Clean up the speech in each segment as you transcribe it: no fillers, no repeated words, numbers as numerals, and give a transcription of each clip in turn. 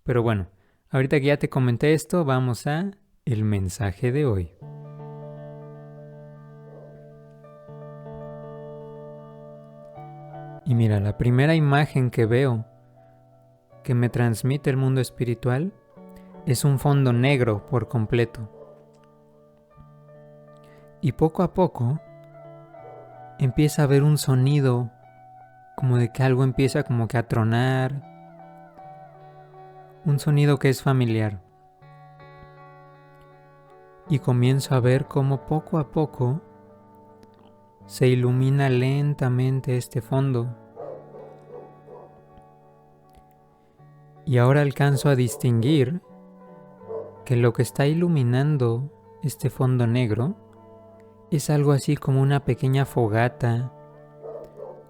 Pero bueno, ahorita que ya te comenté esto, vamos a el mensaje de hoy. Y mira, la primera imagen que veo que me transmite el mundo espiritual es un fondo negro por completo. Y poco a poco empieza a haber un sonido como de que algo empieza como que a tronar, un sonido que es familiar. Y comienzo a ver cómo poco a poco se ilumina lentamente este fondo. Y ahora alcanzo a distinguir que lo que está iluminando este fondo negro es algo así como una pequeña fogata,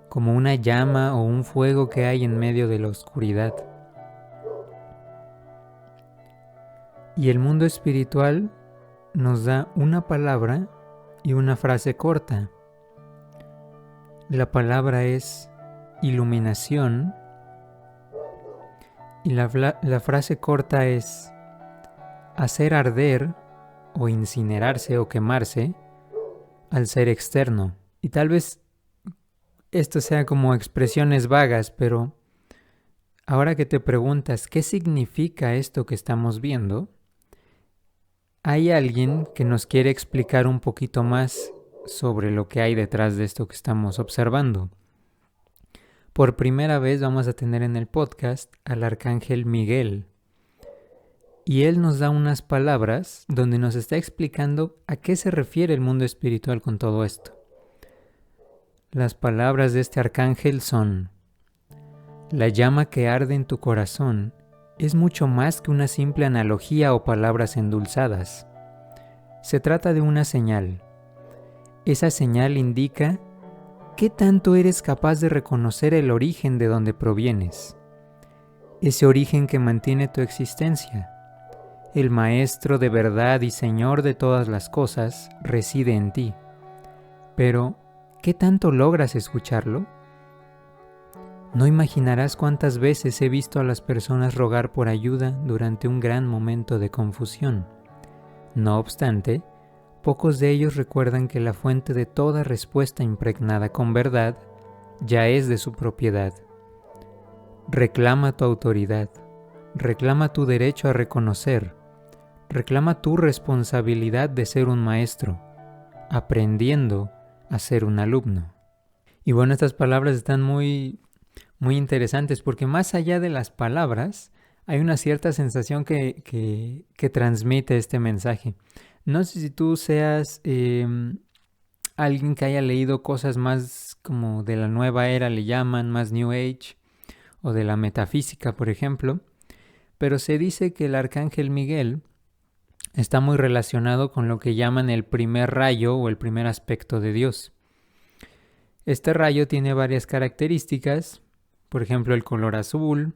como una llama o un fuego que hay en medio de la oscuridad. Y el mundo espiritual nos da una palabra y una frase corta. La palabra es iluminación y la frase corta es hacer arder o incinerarse o quemarse al ser externo. Y tal vez esto sea como expresiones vagas, pero ahora que te preguntas qué significa esto que estamos viendo, hay alguien que nos quiere explicar un poquito más sobre lo que hay detrás de esto que estamos observando. Por primera vez vamos a tener en el podcast al Arcángel Miguel. Y él nos da unas palabras donde nos está explicando a qué se refiere el mundo espiritual con todo esto. Las palabras de este arcángel son: la llama que arde en tu corazón es mucho más que una simple analogía o palabras endulzadas. Se trata de una señal. Esa señal indica qué tanto eres capaz de reconocer el origen de donde provienes. Ese origen que mantiene tu existencia. El Maestro de verdad y Señor de todas las cosas reside en ti. Pero, ¿qué tanto logras escucharlo? No imaginarás cuántas veces he visto a las personas rogar por ayuda durante un gran momento de confusión. No obstante, pocos de ellos recuerdan que la fuente de toda respuesta impregnada con verdad ya es de su propiedad. Reclama tu autoridad, reclama tu derecho a reconocer, reclama tu responsabilidad de ser un maestro, aprendiendo a ser un alumno. Y bueno, estas palabras están muy interesantes porque más allá de las palabras hay una cierta sensación que transmite este mensaje. No sé si tú seas alguien que haya leído cosas más como de la nueva era, le llaman más New Age, o de la metafísica, por ejemplo, pero se dice que el Arcángel Miguel está muy relacionado con lo que llaman el primer rayo o el primer aspecto de Dios. Este rayo tiene varias características, por ejemplo el color azul,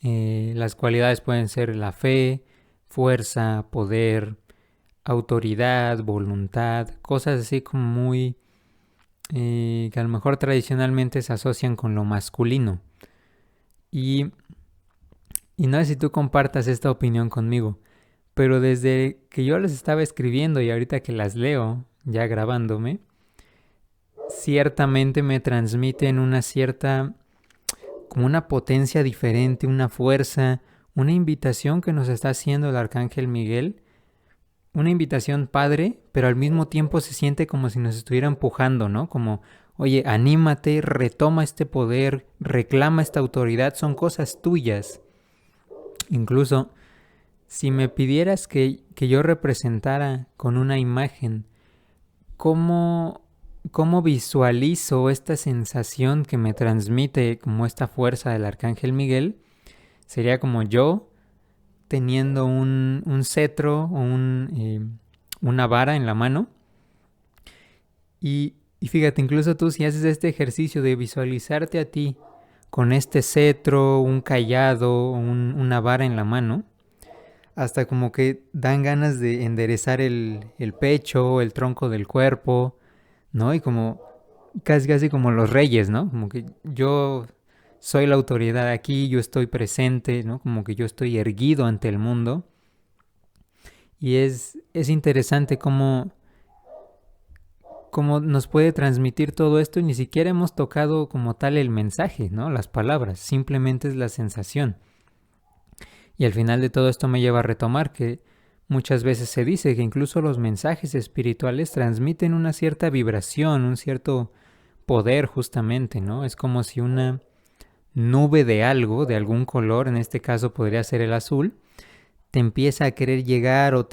las cualidades pueden ser la fe, fuerza, poder, autoridad, voluntad, cosas así como muy que a lo mejor tradicionalmente se asocian con lo masculino. Y no sé si tú compartas esta opinión conmigo, pero desde que yo las estaba escribiendo y ahorita que las leo, ya grabándome, ciertamente me transmiten una cierta, como una potencia diferente, una fuerza, una invitación que nos está haciendo el Arcángel Miguel, una invitación padre, pero al mismo tiempo se siente como si nos estuviera empujando, ¿no? Como, oye, anímate, retoma este poder, reclama esta autoridad, son cosas tuyas. Incluso, si me pidieras que yo representara con una imagen cómo visualizo esta sensación que me transmite como esta fuerza del Arcángel Miguel, sería como yo teniendo un cetro o una vara en la mano. Y fíjate, incluso tú si haces este ejercicio de visualizarte a ti con este cetro, un cayado, una vara en la mano, hasta como que dan ganas de enderezar el pecho, el tronco del cuerpo, ¿no? Y como casi como los reyes, ¿no? Como que yo soy la autoridad aquí, yo estoy presente, ¿no? Como que yo estoy erguido ante el mundo. Y es interesante cómo nos puede transmitir todo esto y ni siquiera hemos tocado como tal el mensaje, ¿no? Las palabras, simplemente es la sensación. Y al final de todo esto me lleva a retomar que muchas veces se dice que incluso los mensajes espirituales transmiten una cierta vibración, un cierto poder justamente, ¿no? Es como si una nube de algo, de algún color, en este caso podría ser el azul, te empieza a querer llegar o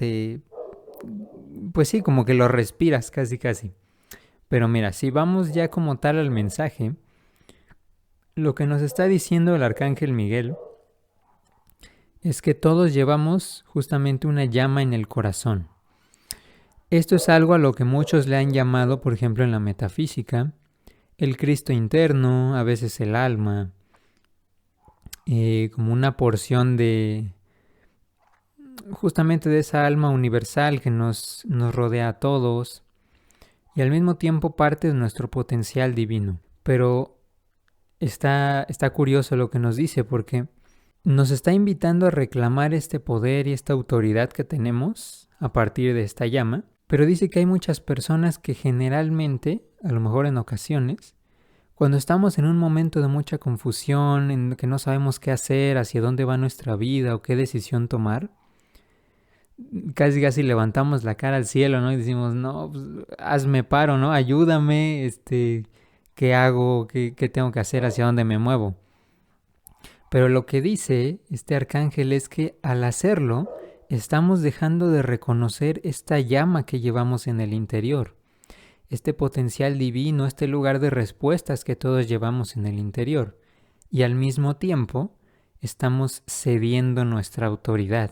pues sí, como que lo respiras casi casi. Pero mira, si vamos ya como tal al mensaje, lo que nos está diciendo el arcángel Miguel es que todos llevamos justamente una llama en el corazón. Esto es algo a lo que muchos le han llamado, por ejemplo, en la metafísica, el Cristo interno, a veces el alma, como una porción de justamente de esa alma universal que nos rodea a todos y al mismo tiempo parte de nuestro potencial divino. Pero está curioso lo que nos dice porque nos está invitando a reclamar este poder y esta autoridad que tenemos a partir de esta llama, pero dice que hay muchas personas que generalmente, a lo mejor en ocasiones, cuando estamos en un momento de mucha confusión, en que no sabemos qué hacer, hacia dónde va nuestra vida o qué decisión tomar, casi levantamos la cara al cielo, ¿no? Y decimos, no, pues, hazme paro, ¿no? Ayúdame, ¿qué hago? ¿Qué tengo que hacer? ¿Hacia dónde me muevo? Pero lo que dice este arcángel es que al hacerlo, estamos dejando de reconocer esta llama que llevamos en el interior, este potencial divino, este lugar de respuestas que todos llevamos en el interior. Y al mismo tiempo, estamos cediendo nuestra autoridad.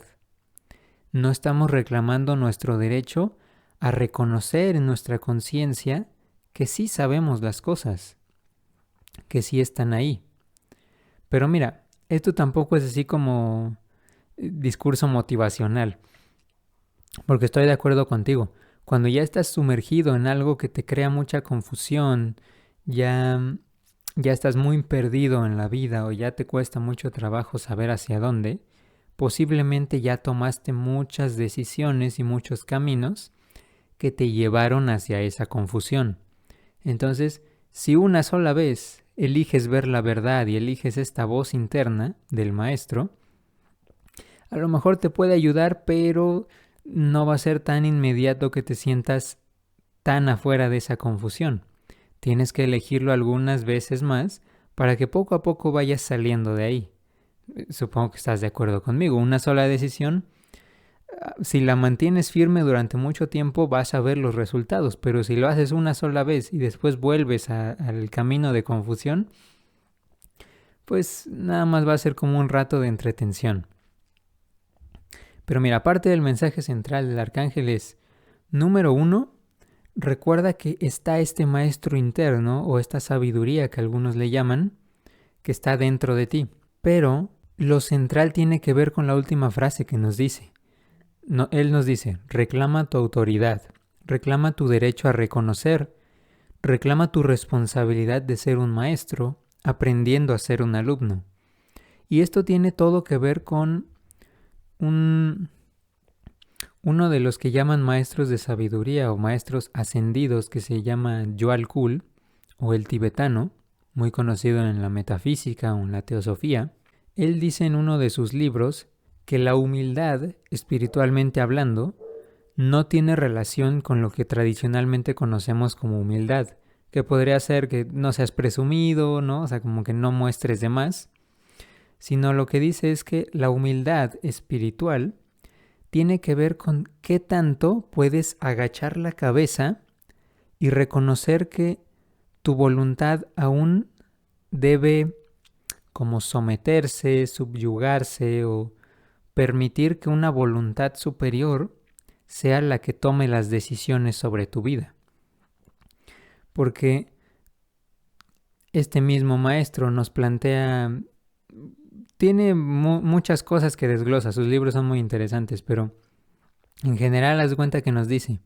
No estamos reclamando nuestro derecho a reconocer en nuestra conciencia que sí sabemos las cosas, que sí están ahí. Pero mira, esto tampoco es así como discurso motivacional, porque estoy de acuerdo contigo. Cuando ya estás sumergido en algo que te crea mucha confusión, ya estás muy perdido en la vida o ya te cuesta mucho trabajo saber hacia dónde, posiblemente ya tomaste muchas decisiones y muchos caminos que te llevaron hacia esa confusión. Entonces, si una sola vez eliges ver la verdad y eliges esta voz interna del maestro, a lo mejor te puede ayudar, pero no va a ser tan inmediato que te sientas tan afuera de esa confusión. Tienes que elegirlo algunas veces más para que poco a poco vayas saliendo de ahí. Supongo que estás de acuerdo conmigo. Una sola decisión, si la mantienes firme durante mucho tiempo vas a ver los resultados, pero si lo haces una sola vez y después vuelves al camino de confusión, pues nada más va a ser como un rato de entretención. Pero mira, aparte del mensaje central del arcángel es, número 1, recuerda que está este maestro interno o esta sabiduría que algunos le llaman, que está dentro de ti. Pero lo central tiene que ver con la última frase que nos dice. No, él nos dice, reclama tu autoridad, reclama tu derecho a reconocer, reclama tu responsabilidad de ser un maestro, aprendiendo a ser un alumno. Y esto tiene todo que ver con uno de los que llaman maestros de sabiduría o maestros ascendidos que se llama Djwhal Khul o el tibetano, muy conocido en la metafísica o en la teosofía. Él dice en uno de sus libros que la humildad, espiritualmente hablando, no tiene relación con lo que tradicionalmente conocemos como humildad, que podría ser que no seas presumido, ¿no? O sea, como que no muestres de más, sino lo que dice es que la humildad espiritual tiene que ver con qué tanto puedes agachar la cabeza y reconocer que tu voluntad aún debe como someterse, subyugarse o permitir que una voluntad superior sea la que tome las decisiones sobre tu vida. Porque este mismo maestro nos plantea, tiene muchas cosas que desglosa, sus libros son muy interesantes, pero en general haz cuenta que nos dice,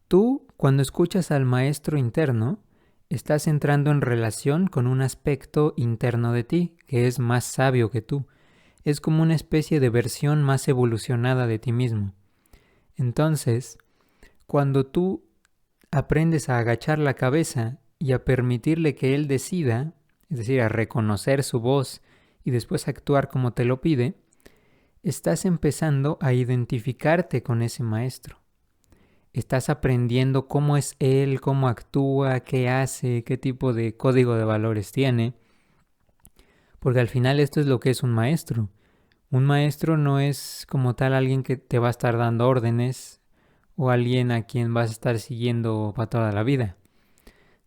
tú cuando escuchas al maestro interno, estás entrando en relación con un aspecto interno de ti que es más sabio que tú. Es como una especie de versión más evolucionada de ti mismo. Entonces, cuando tú aprendes a agachar la cabeza y a permitirle que él decida, es decir, a reconocer su voz y después actuar como te lo pide, estás empezando a identificarte con ese maestro. Estás aprendiendo cómo es él, cómo actúa, qué hace, qué tipo de código de valores tiene. Porque al final esto es lo que es un maestro. Un maestro no es como tal alguien que te va a estar dando órdenes o alguien a quien vas a estar siguiendo para toda la vida,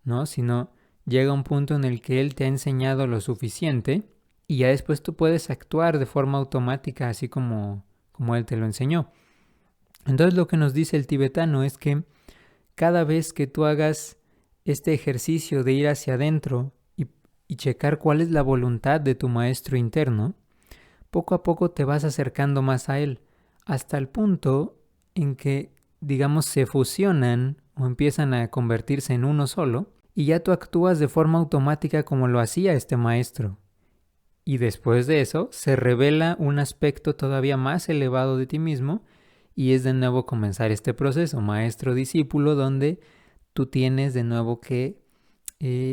¿no? Sino llega un punto en el que él te ha enseñado lo suficiente y ya después tú puedes actuar de forma automática así como él te lo enseñó. Entonces lo que nos dice el tibetano es que cada vez que tú hagas este ejercicio de ir hacia adentro y checar cuál es la voluntad de tu maestro interno, poco a poco te vas acercando más a él, hasta el punto en que, digamos, se fusionan o empiezan a convertirse en uno solo, y ya tú actúas de forma automática como lo hacía este maestro. Y después de eso se revela un aspecto todavía más elevado de ti mismo, y es de nuevo comenzar este proceso maestro-discípulo donde tú tienes de nuevo que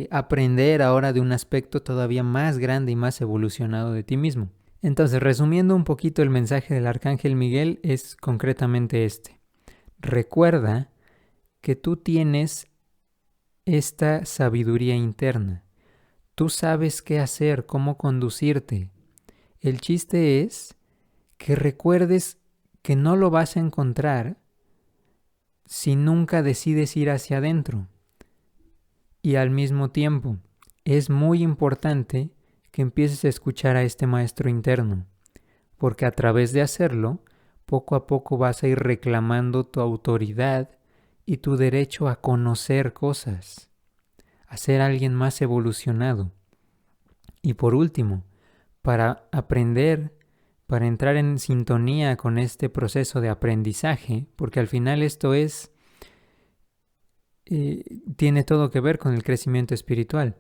aprender ahora de un aspecto todavía más grande y más evolucionado de ti mismo. Entonces, resumiendo un poquito el mensaje del Arcángel Miguel es concretamente este. Recuerda que tú tienes esta sabiduría interna. Tú sabes qué hacer, cómo conducirte. El chiste es que recuerdes que no lo vas a encontrar si nunca decides ir hacia adentro. Y al mismo tiempo, es muy importante que empieces a escuchar a este maestro interno, porque a través de hacerlo, poco a poco vas a ir reclamando tu autoridad y tu derecho a conocer cosas, a ser alguien más evolucionado. Y por último, para aprender, para entrar en sintonía con este proceso de aprendizaje, porque al final esto tiene todo que ver con el crecimiento espiritual.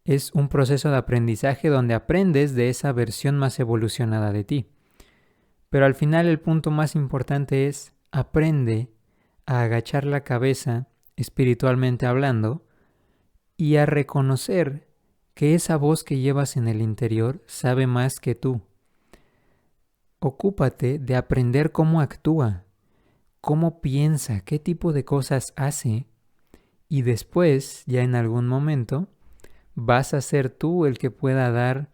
Es un proceso de aprendizaje donde aprendes de esa versión más evolucionada de ti. Pero al final el punto más importante es aprende a agachar la cabeza, espiritualmente hablando, y a reconocer que esa voz que llevas en el interior sabe más que tú. Ocúpate de aprender cómo actúa, cómo piensa, qué tipo de cosas hace, y después, ya en algún momento, vas a ser tú el que pueda dar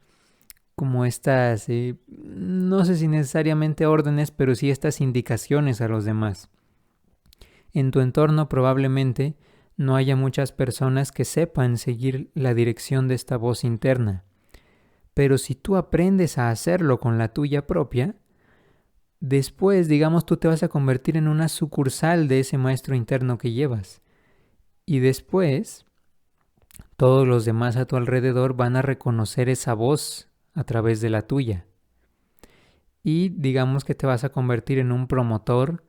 como estas, no sé si necesariamente órdenes, pero sí estas indicaciones a los demás. En tu entorno probablemente no haya muchas personas que sepan seguir la dirección de esta voz interna. Pero si tú aprendes a hacerlo con la tuya propia, después, digamos, tú te vas a convertir en una sucursal de ese maestro interno que llevas. Y después, todos los demás a tu alrededor van a reconocer esa voz a través de la tuya. Y digamos que te vas a convertir en un promotor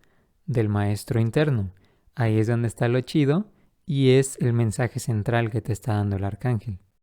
del maestro interno. Ahí es donde está lo chido y es el mensaje central que te está dando el arcángel.